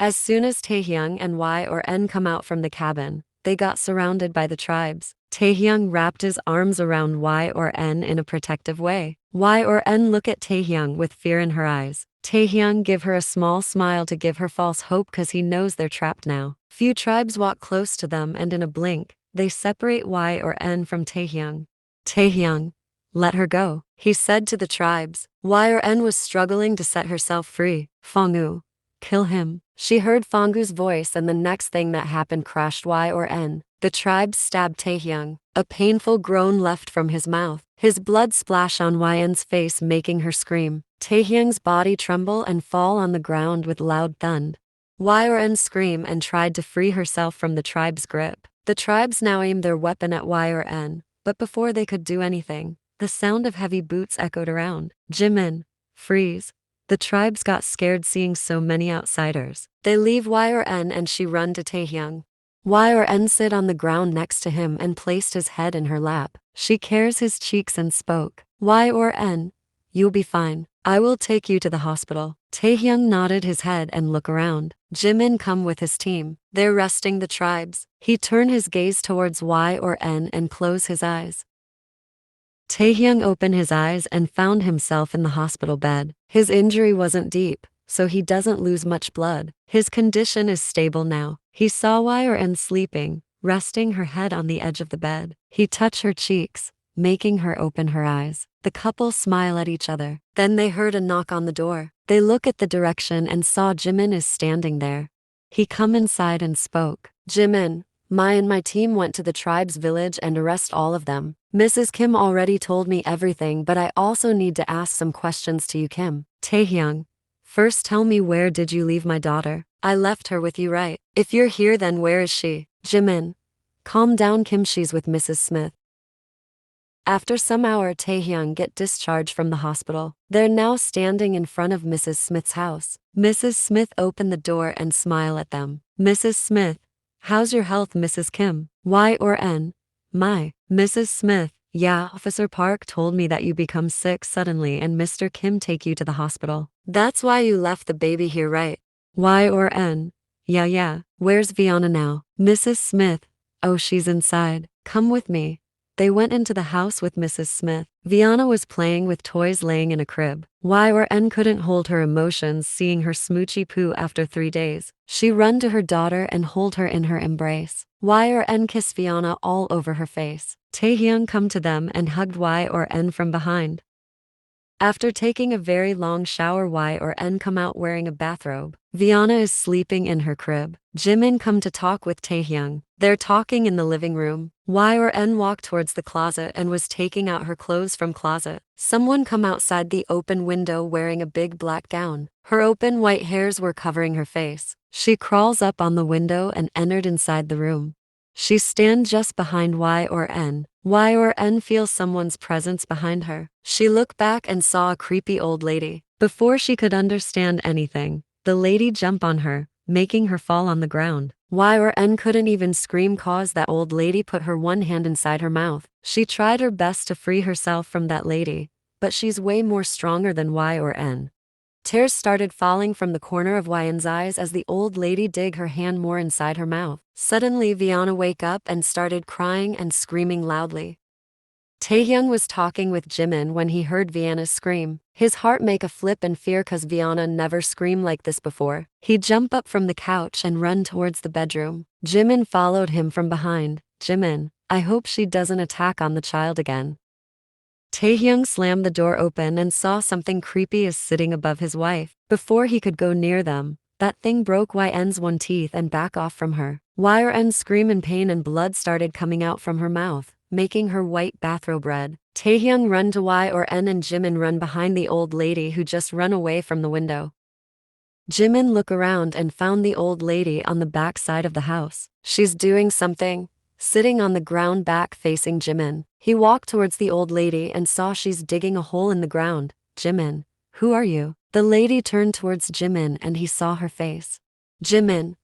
As soon as Taehyung and Y or N come out from the cabin, they got surrounded by the tribes. Taehyung wrapped his arms around Y or N in a protective way. Y or N look at Taehyung with fear in her eyes. Taehyung give her a small smile to give her false hope cause he knows they're trapped now. Few tribes walk close to them and in a blink, they separate Y or N from Taehyung. Taehyung, let her go, he said to the tribes. Y or N was struggling to set herself free. Fongu, kill him. She heard Fongu's voice and the next thing that happened crashed Y or N. The tribes stabbed Taehyung. A painful groan left from his mouth. His blood splashed on Yn's face making her scream. Taehyung's body tremble and fall on the ground with loud thud. Y or N screamed and tried to free herself from the tribe's grip. The tribes now aimed their weapon at Y or N, but before they could do anything, the sound of heavy boots echoed around. Jimin, freeze. The tribes got scared seeing so many outsiders. They leave Y or N and she run to Taehyung. Y or N sit on the ground next to him and placed his head in her lap. She caressed his cheeks and spoke. Y or N, you'll be fine. I will take you to the hospital. Taehyung nodded his head and looked around. Jimin come with his team. They're arresting the tribes. He turned his gaze towards Y or N and closed his eyes. Taehyung opened his eyes and found himself in the hospital bed. His injury wasn't deep, so he doesn't lose much blood. His condition is stable now. He saw Y or N sleeping, resting her head on the edge of the bed. He touched her cheeks, making her open her eyes. The couple smile at each other. Then they heard a knock on the door. They look at the direction and saw Jimin is standing there. He come inside and spoke. Jimin, my team went to the tribe's village and arrest all of them. Mrs. Kim already told me everything, but I also need to ask some questions to you, Kim. Taehyung, first tell me, where did you leave my daughter? I left her with you, right? If you're here, then where is she? Jimin, calm down, Kim, she's with Mrs. Smith. After some hour, Taehyung get discharged from the hospital. They're now standing in front of Mrs. Smith's house. Mrs. Smith opened the door and smiled at them. Mrs. Smith, how's your health, Mrs. Kim? Y or N, my. Mrs. Smith, yeah, Officer Park told me that you become sick suddenly and Mr. Kim take you to the hospital. That's why you left the baby here, right? Y or N, yeah. Where's Viana now? Mrs. Smith, oh, she's inside. Come with me. They went into the house with Mrs. Smith. Viana was playing with toys laying in a crib. Y or N couldn't hold her emotions seeing her smoochy poo after 3 days. She run to her daughter and hold her in her embrace. Y or N kissed Viana all over her face. Taehyung come to them and hugged Y or N from behind. After taking a very long shower, Y or N come out wearing a bathrobe. Viana is sleeping in her crib. Jimin come to talk with Taehyung. They're talking in the living room. Y or N walked towards the closet and was taking out her clothes from closet. Someone come outside the open window wearing a big black gown. Her open white hairs were covering her face. She crawls up on the window and entered inside the room. She stands just behind Y or N. Y or N feels someone's presence behind her. She looked back and saw a creepy old lady. Before she could understand anything, the lady jumped on her, making her fall on the ground. Y or N couldn't even scream cause that old lady put her one hand inside her mouth. She tried her best to free herself from that lady, but she's way more stronger than Y or N. Tears started falling from the corner of Yn's eyes as the old lady dig her hand more inside her mouth. Suddenly Viana wake up and started crying and screaming loudly. Taehyung was talking with Jimin when he heard Viana scream. His heart make a flip in fear cause Viana never screamed like this before. He jumped up from the couch and run towards the bedroom. Jimin followed him from behind. Jimin, I hope she doesn't attack on the child again. Taehyung slammed the door open and saw something creepy is sitting above his wife. Before he could go near them, that thing broke Yn's one teeth and back off from her. Y or N screamed in pain and blood started coming out from her mouth, making her white bathrobe red. Taehyung run to Y or N and Jimin run behind the old lady who just run away from the window. Jimin looked around and found the old lady on the back side of the house. She's doing something, sitting on the ground back facing Jimin. He walked towards the old lady and saw she's digging a hole in the ground. Jimin, who are you? The lady turned towards Jimin and he saw her face. Jimin,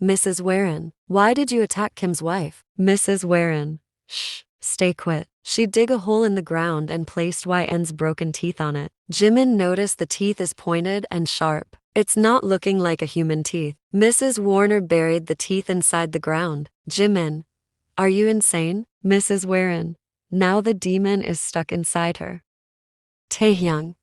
Mrs. Warren, why did you attack Kim's wife? Mrs. Warren, shh, stay quiet. She dig a hole in the ground and placed Yn's broken teeth on it. Jimin noticed the teeth is pointed and sharp. It's not looking like a human teeth. Mrs. Warner buried the teeth inside the ground. Jimin, are you insane? Mrs. Warren. Now the demon is stuck inside her. Taehyung,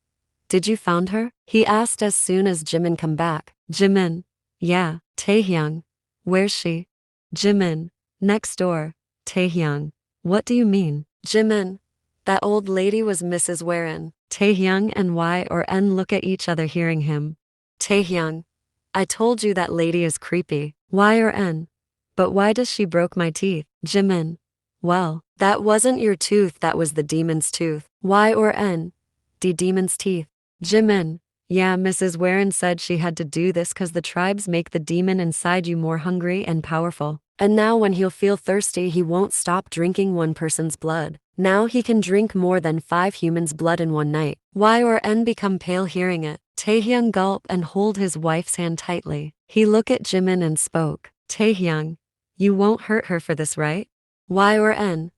did you found her? He asked as soon as Jimin come back. Jimin, yeah. Taehyung, where's she? Jimin, next door. Taehyung, what do you mean? Jimin, that old lady was Mrs. Warren. Taehyung and Y or N look at each other hearing him. Taehyung, I told you that lady is creepy. Y or N, but why does she broke my teeth? Jimin, well, that wasn't your tooth, that was the demon's tooth. Y or N, the demon's teeth. Jimin, yeah, Mrs. Warren said she had to do this cause the tribes make the demon inside you more hungry and powerful. And now when he'll feel thirsty he won't stop drinking one person's blood. Now he can drink more than 5 humans' blood in one night. Y or N become pale hearing it. Taehyung gulp and hold his wife's hand tightly. He looked at Jimin and spoke. Taehyung, you won't hurt her for this, right? Y or N,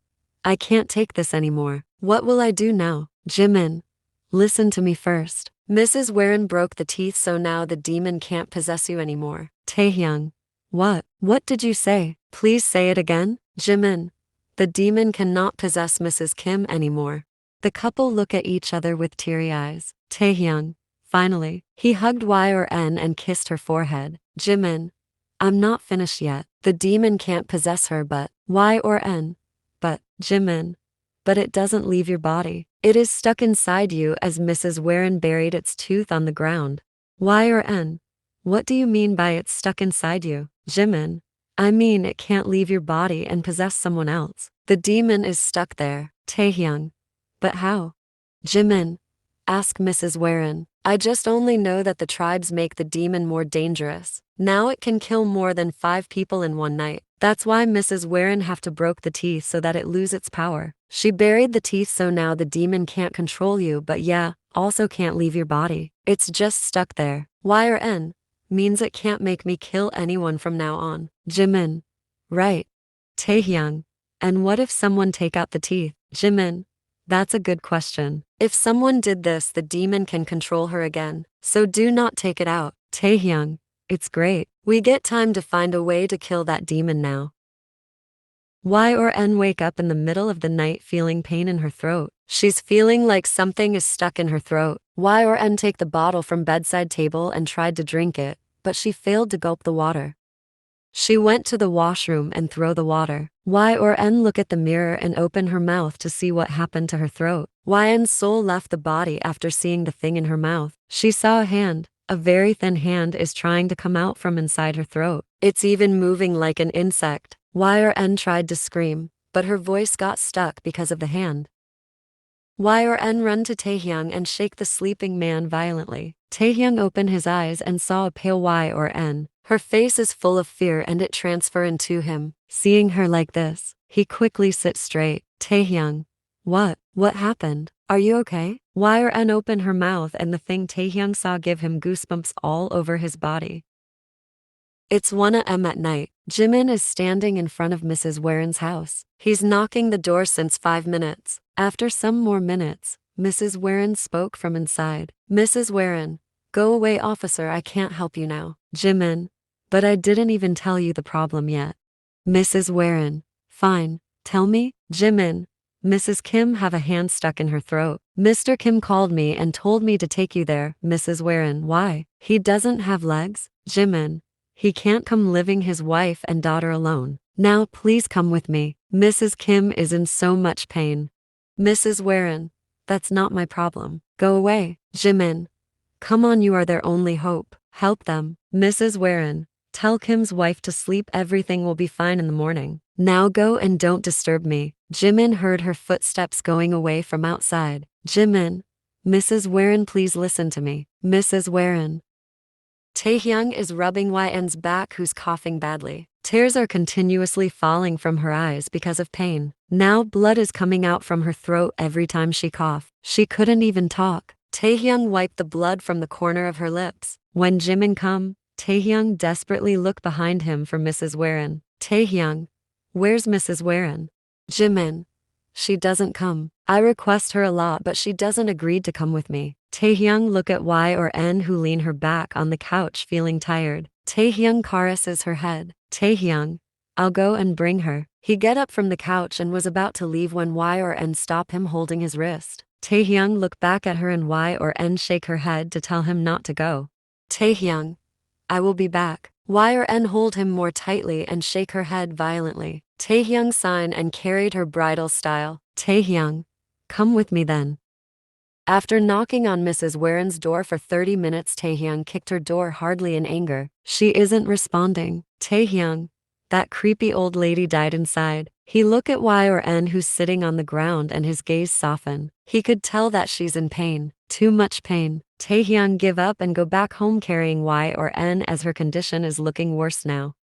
I can't take this anymore. What will I do now? Jimin, listen to me first. Mrs. Warren broke the teeth so now the demon can't possess you anymore. Taehyung, what did you say? Please say it again. Jimin, the demon cannot possess Mrs. Kim anymore. The couple look at each other with teary eyes. Taehyung, finally, he hugged Y or N and kissed her forehead. Jimin, I'm not finished yet. The demon can't possess her but Y or N. But, Jimin, but it doesn't leave your body. It is stuck inside you as Mrs. Warren buried its tooth on the ground. Y or N, what do you mean by it's stuck inside you? Jimin, I mean it can't leave your body and possess someone else. The demon is stuck there. Taehyung, but how? Jimin, ask Mrs. Warren. I just only know that the tribes make the demon more dangerous. Now it can kill more than 5 people in one night. That's why Mrs. Warren have to broke the teeth so that it lose its power. She buried the teeth so now the demon can't control you but yeah, also can't leave your body. It's just stuck there. Y or N, means it can't make me kill anyone from now on. Jimin, right. Taehyung, and what if someone take out the teeth? Jimin, that's a good question. If someone did this the demon can control her again, so do not take it out. Taehyung, it's great. We get time to find a way to kill that demon now. Y or N wake up in the middle of the night feeling pain in her throat. She's feeling like something is stuck in her throat. Y or N take the bottle from bedside table and tried to drink it, but she failed to gulp the water. She went to the washroom and throw the water. Y or N look at the mirror and open her mouth to see what happened to her throat. N's soul left the body after seeing the thing in her mouth. She saw a hand. A very thin hand is trying to come out from inside her throat. It's even moving like an insect. Y or N tried to scream, but her voice got stuck because of the hand. Y or N run to Taehyung and shake the sleeping man violently. Taehyung opened his eyes and saw a pale Y or N. Her face is full of fear and it transfer into him. Seeing her like this, he quickly sit straight. Taehyung, what happened? Are you okay? Y or N opened her mouth and the thing Taehyung saw give him goosebumps all over his body. It's 1 a.m. at night. Jimin is standing in front of Mrs. Warren's house. He's knocking the door since 5 minutes. After some more minutes, Mrs. Warren spoke from inside. Mrs. Warren, go away officer, I can't help you now. Jimin, but I didn't even tell you the problem yet. Mrs. Warren, fine, tell me. Jimin, Mrs. Kim have a hand stuck in her throat. Mr. Kim called me and told me to take you there. Mrs. Warren, why? He doesn't have legs? Jimin, he can't come leaving his wife and daughter alone. Now please come with me. Mrs. Kim is in so much pain. Mrs. Warren, that's not my problem. Go away. Jimin, come on, you are their only hope. Help them. Mrs. Warren, tell Kim's wife to sleep, everything will be fine in the morning. Now go and don't disturb me. Jimin heard her footsteps going away from outside. Jimin, Mrs. Warren, please listen to me. Mrs. Warren. Taehyung is rubbing Yn's back who's coughing badly. Tears are continuously falling from her eyes because of pain. Now blood is coming out from her throat every time she coughed. She couldn't even talk. Taehyung wiped the blood from the corner of her lips. When Jimin come, Taehyung desperately looked behind him for Mrs. Warren. Taehyung, where's Mrs. Warren? Jimin, She doesn't come. I request her a lot but she doesn't agree to come with me. Taehyung look at Y or N who lean her back on the couch feeling tired. Taehyung caresses her head. Taehyung, I'll go and bring her. He get up from the couch and was about to leave when Y or N stop him holding his wrist. Taehyung look back at her and Y or N shake her head to tell him not to go. Taehyung, I will be back. Y or N hold him more tightly and shake her head violently. Taehyung sighed and carried her bridal style. Taehyung, come with me then. After knocking on Mrs. Warren's door for 30 minutes, Taehyung kicked her door hardly in anger. She isn't responding. Taehyung, that creepy old lady died inside. He looked at Y or N who's sitting on the ground and his gaze softened. He could tell that she's in pain. Too much pain. Taehyung give up and go back home carrying Y or N as her condition is looking worse now.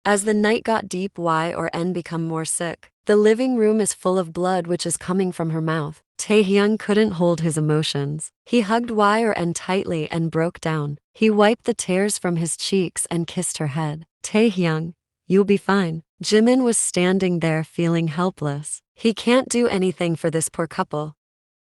As the night got deep, Y or N become more sick. The living room is full of blood which is coming from her mouth. Taehyung couldn't hold his emotions. He hugged Y or N tightly and broke down. He wiped the tears from his cheeks and kissed her head. Taehyung, you'll be fine. Jimin was standing there feeling helpless. He can't do anything for this poor couple.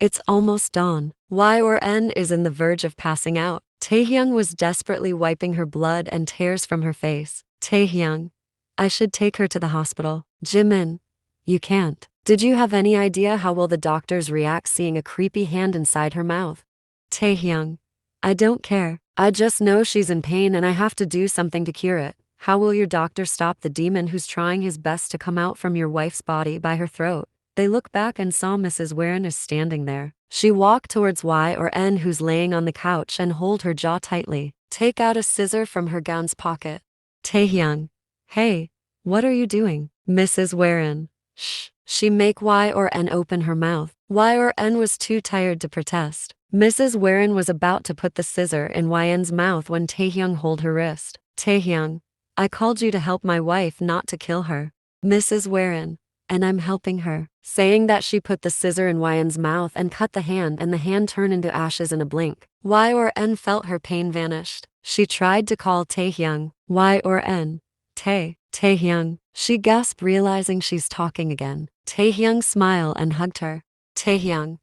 It's almost dawn. Y or N is in the verge of passing out. Taehyung was desperately wiping her blood and tears from her face. Taehyung, I should take her to the hospital. Jimin, you can't. Did you have any idea how will the doctors react seeing a creepy hand inside her mouth? Taehyung, I don't care. I just know she's in pain and I have to do something to cure it. How will your doctor stop the demon who's trying his best to come out from your wife's body by her throat? They looked back and saw Mrs. Warren is standing there. She walked towards Y or N who's laying on the couch and hold her jaw tightly. Take out a scissor from her gown's pocket. Taehyung, hey, what are you doing? Mrs. Warren, shh. She make Y or N open her mouth. Y or N was too tired to protest. Mrs. Warren was about to put the scissor in YN's mouth when Taehyung hold her wrist. Taehyung, I called you to help my wife, not to kill her. Mrs. Warren, and I'm helping her. Saying that, she put the scissor in YN's mouth and cut the hand, and the hand turned into ashes in a blink. Y or N felt her pain vanished. She tried to call Taehyung. Y or N. Taehyung. She gasped realizing she's talking again. Taehyung smiled and hugged her. Taehyung,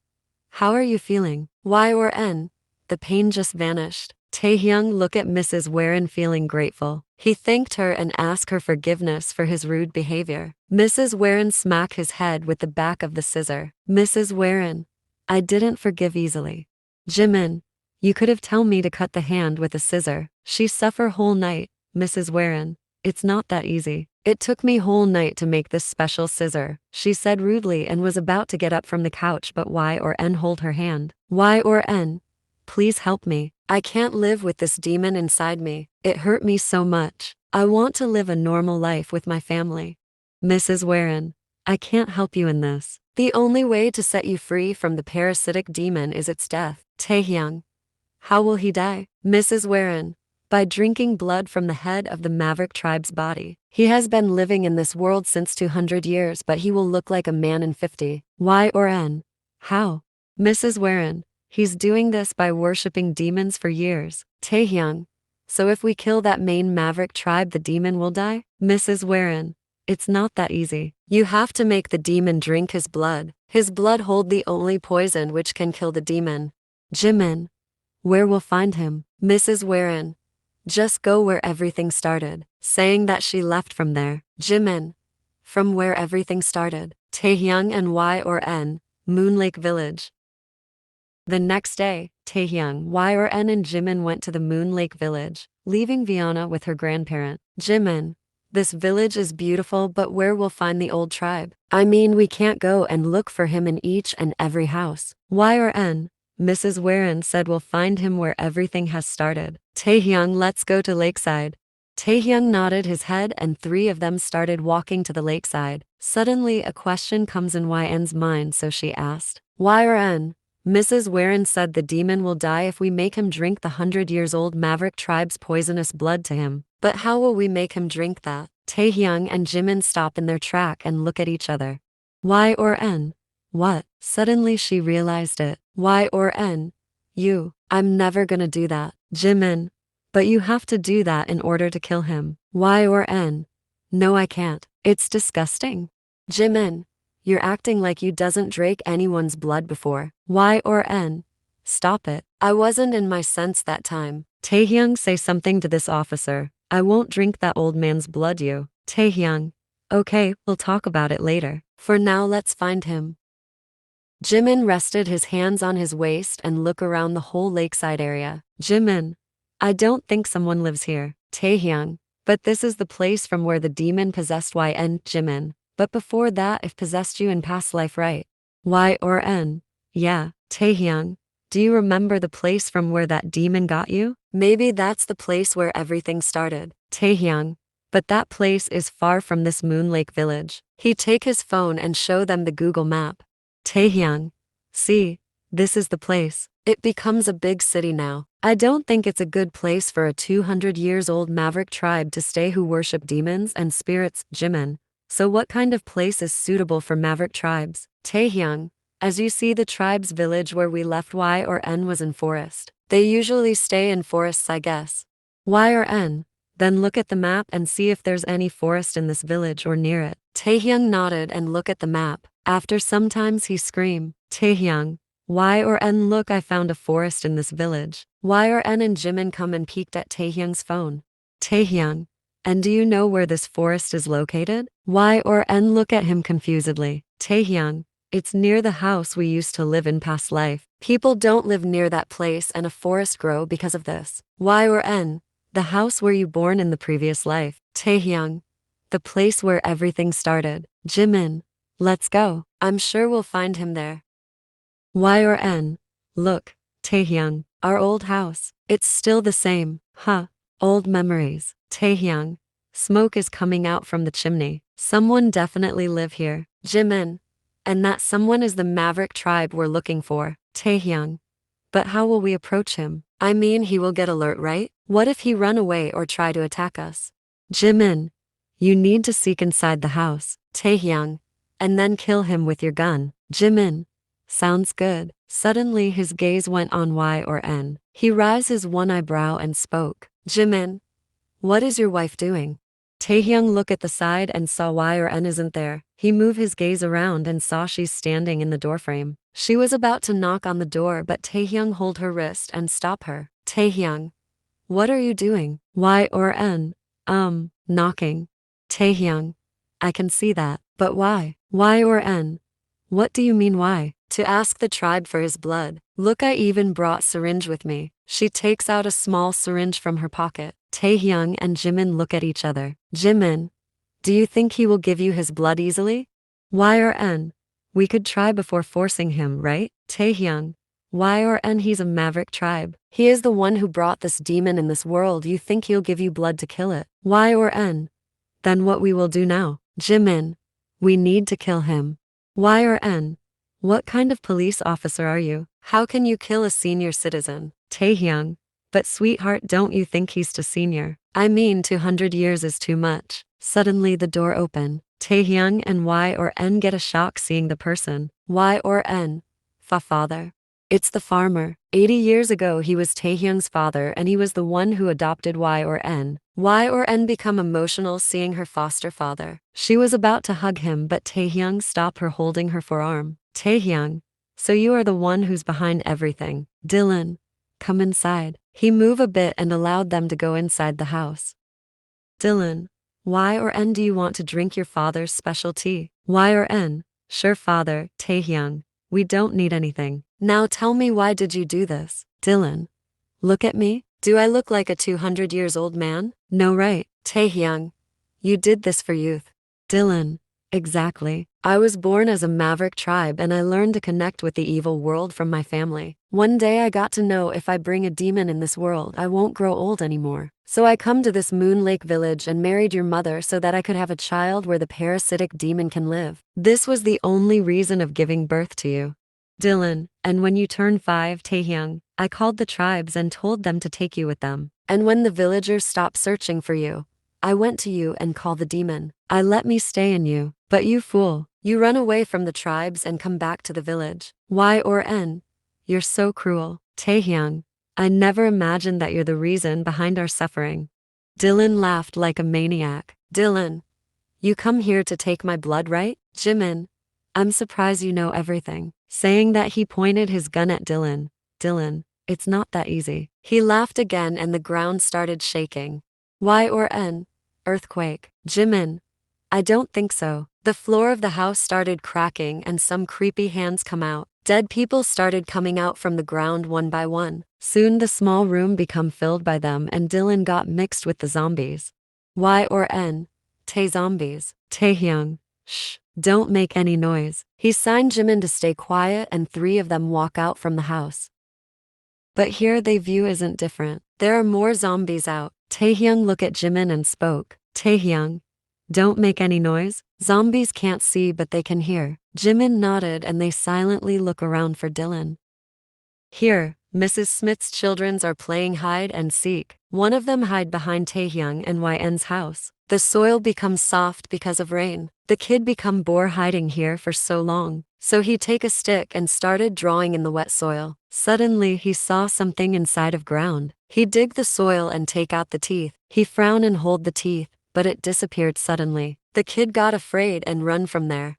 how are you feeling? Y or N. The pain just vanished. Taehyung looked at Mrs. Warren feeling grateful. He thanked her and asked her forgiveness for his rude behavior. Mrs. Warren smacked his head with the back of the scissor. Mrs. Warren, I didn't forgive easily. Jimin, you could have told me to cut the hand with a scissor. She suffer whole night. Mrs. Warren, it's not that easy. It took me whole night to make this special scissor, she said rudely and was about to get up from the couch but Y or N hold her hand. Y or N, please help me. I can't live with this demon inside me. It hurt me so much. I want to live a normal life with my family. Mrs. Warren, I can't help you in this. The only way to set you free from the parasitic demon is its death. Taehyung, how will he die? Mrs. Warren, by drinking blood from the head of the Maverick tribe's body. He has been living in this world since 200 years but he will look like a man in 50. Y or N, how? Mrs. Warren, he's doing this by worshipping demons for years. Taehyung, so if we kill that main Maverick tribe the demon will die? Mrs. Warren, it's not that easy. You have to make the demon drink his blood. His blood hold the only poison which can kill the demon. Jimin, where will find him? Mrs. Warren, just go where everything started. Saying that, she left from there. Jimin, from where everything started. Taehyung and Y or N, Moon Lake Village. The next day, Taehyung, Y or N and Jimin went to the Moon Lake Village, leaving Viana with her grandparent. Jimin, this village is beautiful but where will find the old tribe? I mean, we can't go and look for him in each and every house. Y or N, Mrs. Warren said we'll find him where everything has started. Taehyung, let's go to Lakeside. Taehyung nodded his head and three of them started walking to the lakeside. Suddenly a question comes in YN's mind so she asked. Y or N, Mrs. Warren said the demon will die if we make him drink the 100-years-old Maverick tribe's poisonous blood to him. But how will we make him drink that? Taehyung and Jimin stop in their track and look at each other. Y or N, what? Suddenly she realized it. Y or N, I'm never gonna do that. Jimin, but you have to do that in order to kill him. Y or N, no I can't. It's disgusting. Jimin, you're acting like you doesn't drink anyone's blood before. Y or N? Stop it. I wasn't in my sense that time. Taehyung, say something to this officer. I won't drink that old man's blood you. Taehyung. Okay, we'll talk about it later. For now let's find him. Jimin rested his hands on his waist and looked around the whole lakeside area. Jimin. I don't think someone lives here. Taehyung. But this is the place from where the demon possessed YN. Jimin. But before that, if possessed you in past life, right? Y or N? Yeah. Taehyung. Do you remember the place from where that demon got you? Maybe that's the place where everything started. Taehyung. But that place is far from this Moon Lake village. He take his phone and show them the Google map. Taehyung. See, this is the place. It becomes a big city now. I don't think it's a good place for a 200 years old Maverick tribe to stay who worship demons and spirits. Jimin. So what kind of place is suitable for Maverick tribes? Taehyung. As you see, the tribe's village where we left Y or N was in forest. They usually stay in forests, I guess. Y or N? Then look at the map and see if there's any forest in this village or near it. Taehyung nodded and looked at the map. After sometimes he screamed, Taehyung. Y or N, look, I found a forest in this village. Y or N and Jimin come and peeked at Taehyung's phone. Taehyung. And do you know where this forest is located? Y or N look at him confusedly. Taehyung. It's near the house we used to live in past life. People don't live near that place and a forest grow because of this. Y or N? The house where you born in the previous life. Taehyung. The place where everything started. Jimin. Let's go. I'm sure we'll find him there. Y or N? Look, Taehyung. Our old house. It's still the same. Huh. Old memories. Taehyung. Smoke is coming out from the chimney. Someone definitely live here. Jimin. And that someone is the Maverick tribe we're looking for. Taehyung. But how will we approach him? I mean, he will get alert, right? What if he run away or try to attack us? Jimin. You need to seek inside the house. Taehyung. And then kill him with your gun. Jimin. Sounds good. Suddenly his gaze went on Y or N. He raised his one eyebrow and spoke. Jimin. What is your wife doing? Taehyung looked at the side and saw Y or N isn't there. He moved his gaze around and saw she's standing in the doorframe. She was about to knock on the door, but Taehyung hold her wrist and stop her. Taehyung. What are you doing? Y or N? Knocking. Taehyung. I can see that, but why? Y or N? What do you mean why? To ask the tribe for his blood. Look, I even brought syringe with me. She takes out a small syringe from her pocket. Taehyung and Jimin look at each other. Jimin. Do you think he will give you his blood easily? Y or N? We could try before forcing him, right? Taehyung. Y or N, he's a Maverick tribe. He is the one who brought this demon in this world. You think he'll give you blood to kill it? Y or N? Then what we will do now? Jimin. We need to kill him. Y or N? What kind of police officer are you? How can you kill a senior citizen? Taehyung. But sweetheart, don't you think he's too senior? I mean, 200 years is too much. Suddenly the door opened. Taehyung and Y or N get a shock seeing the person. Y or N? Father. It's the farmer. 80 years ago he was Taehyung's father and he was the one who adopted Y or N. Y or N become emotional seeing her foster father. She was about to hug him, but Taehyung stopped her holding her forearm. Taehyung. So you are the one who's behind everything. Dylan. Come inside. He moved a bit and allowed them to go inside the house. Dylan. Y or N, do you want to drink your father's special tea? Y or N? Sure, father. Taehyung. We don't need anything. Now tell me, why did you do this? Dylan. Look at me. Do I look like a 200 years old man? No, right? Taehyung. You did this for youth. Dylan. Exactly. I was born as a Maverick tribe and I learned to connect with the evil world from my family. One day I got to know if I bring a demon in this world, I won't grow old anymore. So I come to this Moon Lake village and married your mother so that I could have a child where the parasitic demon can live. This was the only reason of giving birth to you. Dylan. And when you turned 5, Taehyung, I called the tribes and told them to take you with them. And when the villagers stopped searching for you, I went to you and called the demon. I let me stay in you. But you fool, you run away from the tribes and come back to the village. Y or N? You're so cruel. Taehyung. I never imagined that you're the reason behind our suffering. Dylan laughed like a maniac. Dylan. You come here to take my blood, right? Jimin. I'm surprised you know everything. Saying that, he pointed his gun at Dylan. Dylan, it's not that easy. He laughed again and the ground started shaking. Y or N? Earthquake. Jimin. I don't think so. The floor of the house started cracking and some creepy hands come out. Dead people started coming out from the ground one by one. Soon the small room become filled by them and Dylan got mixed with the zombies. Y or N? Tae zombies. Taehyung. Shh, don't make any noise. He signed Jimin to stay quiet and 3 of them walk out from the house. But here they view isn't different. There are more zombies out. Taehyung looked at Jimin and spoke. Taehyung, don't make any noise. Zombies can't see but they can hear. Jimin nodded and they silently look around for Dylan. Here, Mrs. Smith's children are playing hide and seek. One of them hide behind Taehyung and Yn's house. The soil becomes soft because of rain. The kid become bored hiding here for so long. So he take a stick and started drawing in the wet soil. Suddenly he saw something inside of ground. He dig the soil and take out the teeth. He frown and hold the teeth, but it disappeared suddenly. The kid got afraid and run from there.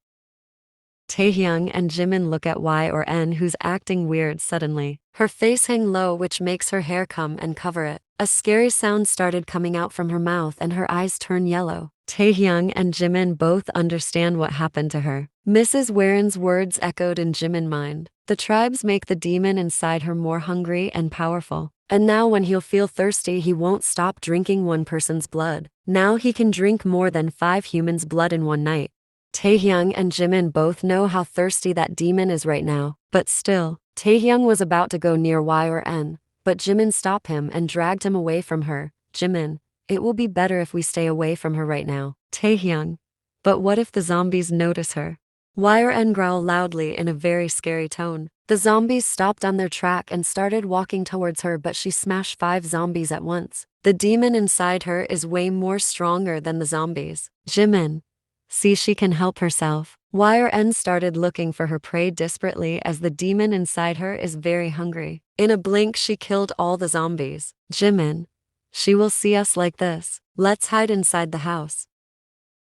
Taehyung and Jimin look at Y or N, who's acting weird suddenly. Her face hang low, which makes her hair come and cover it. A scary sound started coming out from her mouth and her eyes turn yellow. Taehyung and Jimin both understand what happened to her. Mrs. Warren's words echoed in Jimin's mind. The tribes make the demon inside her more hungry and powerful. And now when he'll feel thirsty, he won't stop drinking one person's blood. Now he can drink more than 5 humans' blood in one night. Taehyung and Jimin both know how thirsty that demon is right now. But still, Taehyung was about to go near Y or N, but Jimin stopped him and dragged him away from her. Jimin, it will be better if we stay away from her right now. Taehyung, but what if the zombies notice her? Y or N growled loudly in a very scary tone. The zombies stopped on their track and started walking towards her, but she smashed 5 zombies at once. The demon inside her is way more stronger than the zombies. Jimin, see, she can help herself. Y or N started looking for her prey desperately as the demon inside her is very hungry. In a blink she killed all the zombies. Jimin, she will see us like this. Let's hide inside the house.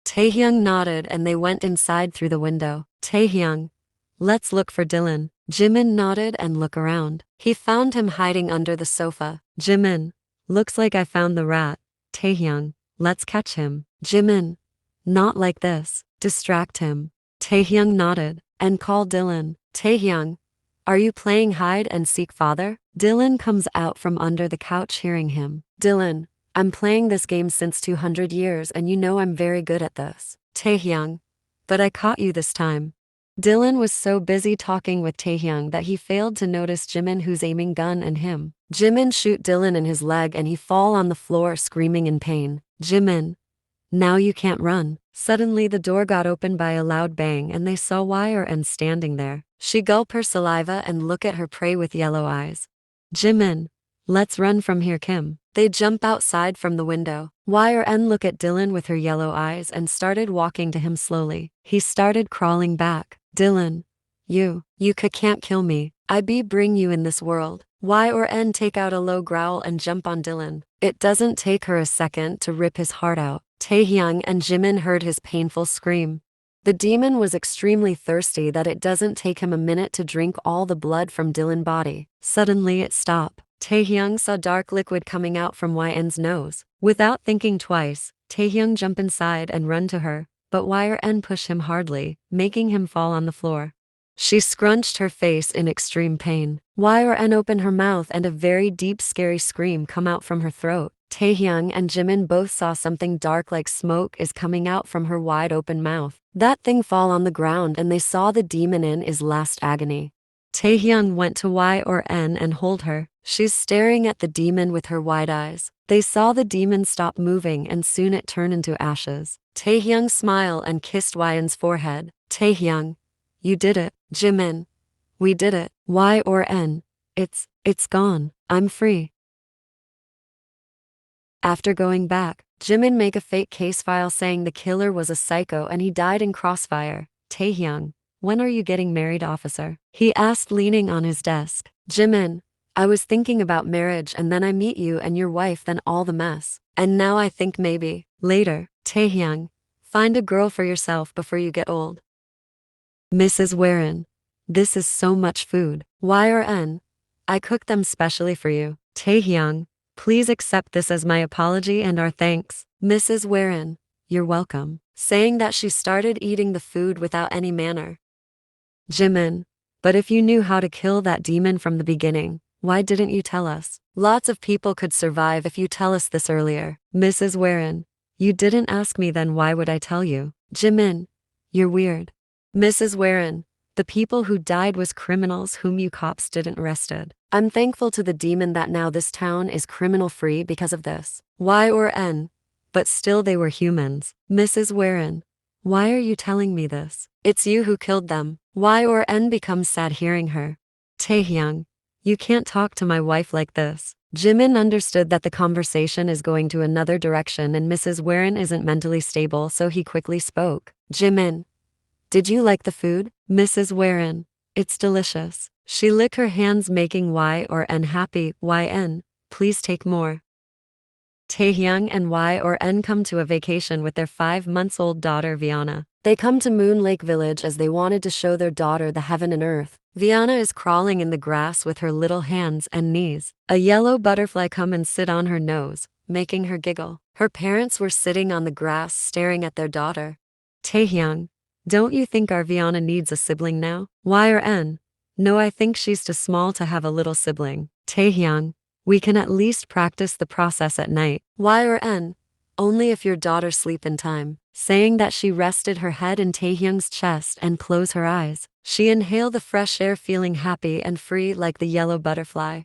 Taehyung nodded and they went inside through the window. Taehyung, let's look for Dylan. Jimin nodded and looked around. He found him hiding under the sofa. Jimin, looks like I found the rat. Taehyung, let's catch him. Jimin, not like this. Distract him. Taehyung nodded and called Dylan. Taehyung, are you playing hide and seek, father? Dylan comes out from under the couch hearing him. Dylan, I'm playing this game since 200 years and you know I'm very good at this. Taehyung, but I caught you this time. Dylan was so busy talking with Taehyung that he failed to notice Jimin, who's aiming gun at him. Jimin shoot Dylan in his leg and he fall on the floor screaming in pain. Jimin, now you can't run. Suddenly the door got opened by a loud bang and they saw Y or N standing there. She gulped her saliva and looked at her prey with yellow eyes. Jimin, let's run from here, Kim. They jump outside from the window. Y or N looked at Dylan with her yellow eyes and started walking to him slowly. He started crawling back. Dylan, you can't kill me. I be bring you in this world. Y or N take out a low growl and jump on Dylan. It doesn't take her a second to rip his heart out. Taehyung and Jimin heard his painful scream. The demon was extremely thirsty that it doesn't take him a minute to drink all the blood from Dylan's body. Suddenly it stopped. Taehyung saw dark liquid coming out from Yn's nose. Without thinking twice, Taehyung jumped inside and run to her, but Y or N pushed him hardly, making him fall on the floor. She scrunched her face in extreme pain. Y or N opened her mouth and a very deep scary scream come out from her throat. Taehyung and Jimin both saw something dark like smoke is coming out from her wide open mouth. That thing fall on the ground and they saw the demon in his last agony. Taehyung went to Y or N and hold her. She's staring at the demon with her wide eyes. They saw the demon stop moving and soon it turned into ashes. Taehyung smiled and kissed Yn's forehead. Taehyung, you did it. Jimin, we did it. Y or N, it's gone. I'm free. After going back, Jimin make a fake case file saying the killer was a psycho and he died in crossfire. Taehyung, when are you getting married, officer? He asked leaning on his desk. Jimin, I was thinking about marriage and then I meet you and your wife, then all the mess. And now I think maybe later. Taehyung, find a girl for yourself before you get old. Mrs. Warren, this is so much food. Y or N, I cooked them specially for you. Taehyung, please accept this as my apology and our thanks. Mrs. Warren, you're welcome. Saying that she started eating the food without any manner. Jimin, but if you knew how to kill that demon from the beginning, why didn't you tell us? Lots of people could survive if you tell us this earlier. Mrs. Warren, you didn't ask me, then why would I tell you? Jimin, you're weird. Mrs. Warren, the people who died was criminals whom you cops didn't arrested. I'm thankful to the demon that now this town is criminal free because of this. Y or N, but still they were humans. Mrs. Warren, why are you telling me this? It's you who killed them. Y or N becomes sad hearing her. Taehyung, you can't talk to my wife like this. Jimin understood that the conversation is going to another direction and Mrs. Warren isn't mentally stable, so he quickly spoke. Jimin, did you like the food? Mrs. Warren, it's delicious. She licked her hands, making Y or N happy. YN, please take more. Taehyung and Y or N come to a vacation with their 5-month-old daughter Viana. They come to Moon Lake Village as they wanted to show their daughter the heaven and earth. Viana is crawling in the grass with her little hands and knees. A yellow butterfly come and sit on her nose, making her giggle. Her parents were sitting on the grass staring at their daughter. Taehyung, don't you think our Viana needs a sibling now? Y or N, no, I think she's too small to have a little sibling. Taehyung, we can at least practice the process at night. Y or N, only if your daughter sleep in time. Saying that, she rested her head in Taehyung's chest and closed her eyes. She inhaled the fresh air, feeling happy and free like the yellow butterfly.